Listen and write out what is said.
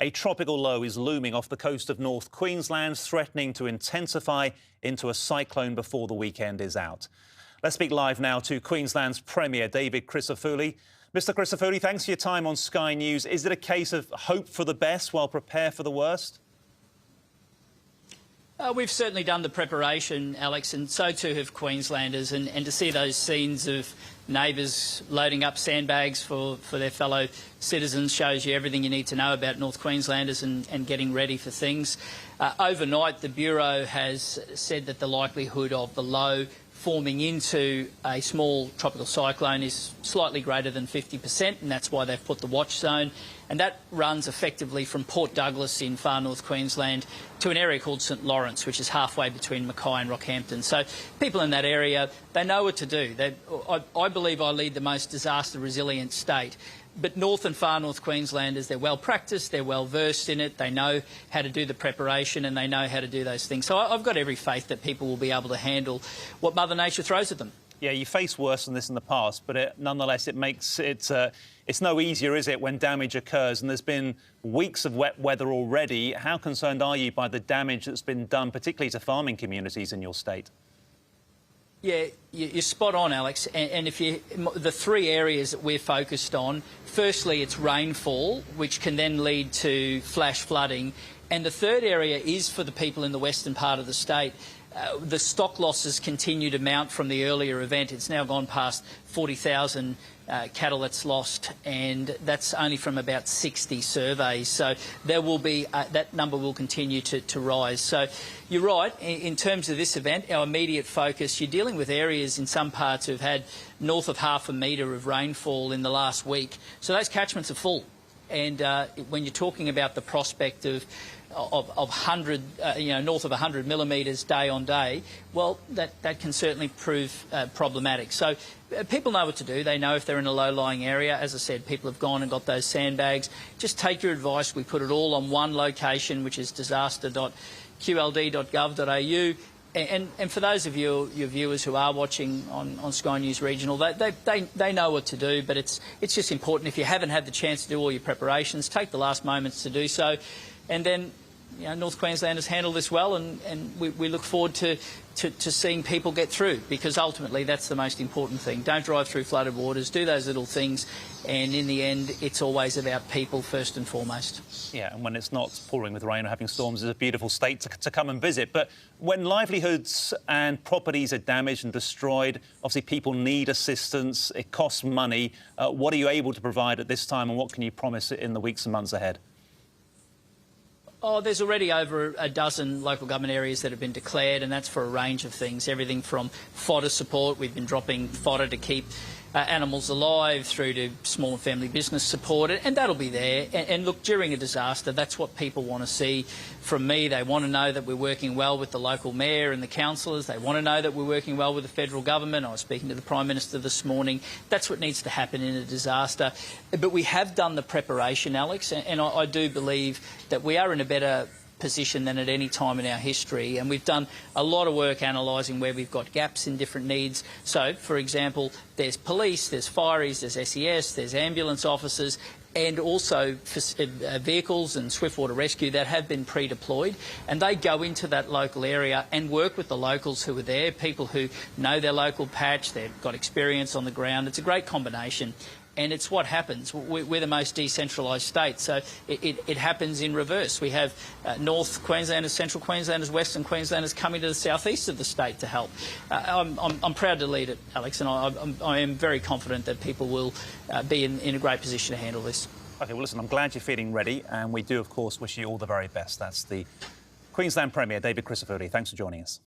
A tropical low is looming off the coast of North Queensland, threatening to intensify into a cyclone before the weekend is out. Let's speak live now to Queensland's Premier David Crisafulli. Mr Crisafulli, thanks for your time on Sky News. Is it a case of hope for the best while prepare for the worst? We've certainly done the preparation, Alex, and so too have Queenslanders. And to see those scenes of neighbours loading up sandbags for their fellow citizens shows you everything you need to know about North Queenslanders and getting ready for things. Overnight, the Bureau has said that the likelihood of the low forming into a small tropical cyclone is slightly greater than 50%, and that's why they've put the watch zone. And that runs effectively from Port Douglas in far north Queensland to an area called St Lawrence, which is halfway between Mackay and Rockhampton. So people in that area, they know what to do. I believe I lead the most disaster resilient state. But North and far north Queenslanders, they're well practiced, they're well versed in it, they know how to do the preparation and they know how to do those things. So I've got every faith that people will be able to handle what Mother Nature throws at them. Yeah, you faced worse than this in the past, but nonetheless, it makes it... it's no easier, is it, when damage occurs? And there's been weeks of wet weather already. How concerned are you by the damage that's been done, particularly to farming communities in your state? Yeah, you're spot on, Alex. And the three areas that we're focused on, firstly, it's rainfall, which can then lead to flash flooding. And the third area is for the people in the western part of the state. The stock losses continue to mount from the earlier event. It's now gone past 40,000 cattle that's lost, and that's only from about 60 surveys. So there will be that number will continue to rise. So you're right. In terms of this event, our immediate focus, you're dealing with areas in some parts who've had north of half a metre of rainfall in the last week. So those catchments are full. And when you're talking about the prospect of north of 100 millimetres day on day, well, that can certainly prove problematic. So people know what to do. They know if they're in a low-lying area. As I said, people have gone and got those sandbags. Just take your advice. We put it all on one location, which is disaster.qld.gov.au. And for those of your viewers who are watching on Sky News Regional, they know what to do, but it's just important, if you haven't had the chance to do all your preparations, take the last moments to do so. And then, North Queenslanders handle this well, and we look forward to seeing people get through, because ultimately that's the most important thing. Don't drive through flooded waters, do those little things, and in the end it's always about people first and foremost. Yeah, and when it's not pouring with rain or having storms, it's a beautiful state to come and visit. But when livelihoods and properties are damaged and destroyed, obviously people need assistance, it costs money. What are you able to provide at this time, and what can you promise in the weeks and months ahead? Oh, there's already over a dozen local government areas that have been declared, and that's for a range of things. Everything from fodder support, we've been dropping fodder to keep animals alive, through to small and family business support, and that'll be there. And look, during a disaster, that's what people want to see from me. They want to know that we're working well with the local mayor and the councillors. They want to know that we're working well with the federal government. I was speaking to the Prime Minister this morning. That's what needs to happen in a disaster. But we have done the preparation, Alex, and I do believe that we are in a better position than at any time in our history, and we've done a lot of work analysing where we've got gaps in different needs. So, for example, there's police, there's fireys, there's SES, there's ambulance officers, and also vehicles and swiftwater rescue that have been pre-deployed, and they go into that local area and work with the locals who are there, people who know their local patch, they've got experience on the ground. It's a great combination. And it's what happens. We're the most decentralised state, so it happens in reverse. We have North Queenslanders, Central Queenslanders, Western Queenslanders coming to the southeast of the state to help. I'm proud to lead it, Alex, and I am very confident that people will be in a great position to handle this. OK, well, listen, I'm glad you're feeling ready, and we do, of course, wish you all the very best. That's the Queensland Premier, David Crisafulli. Thanks for joining us.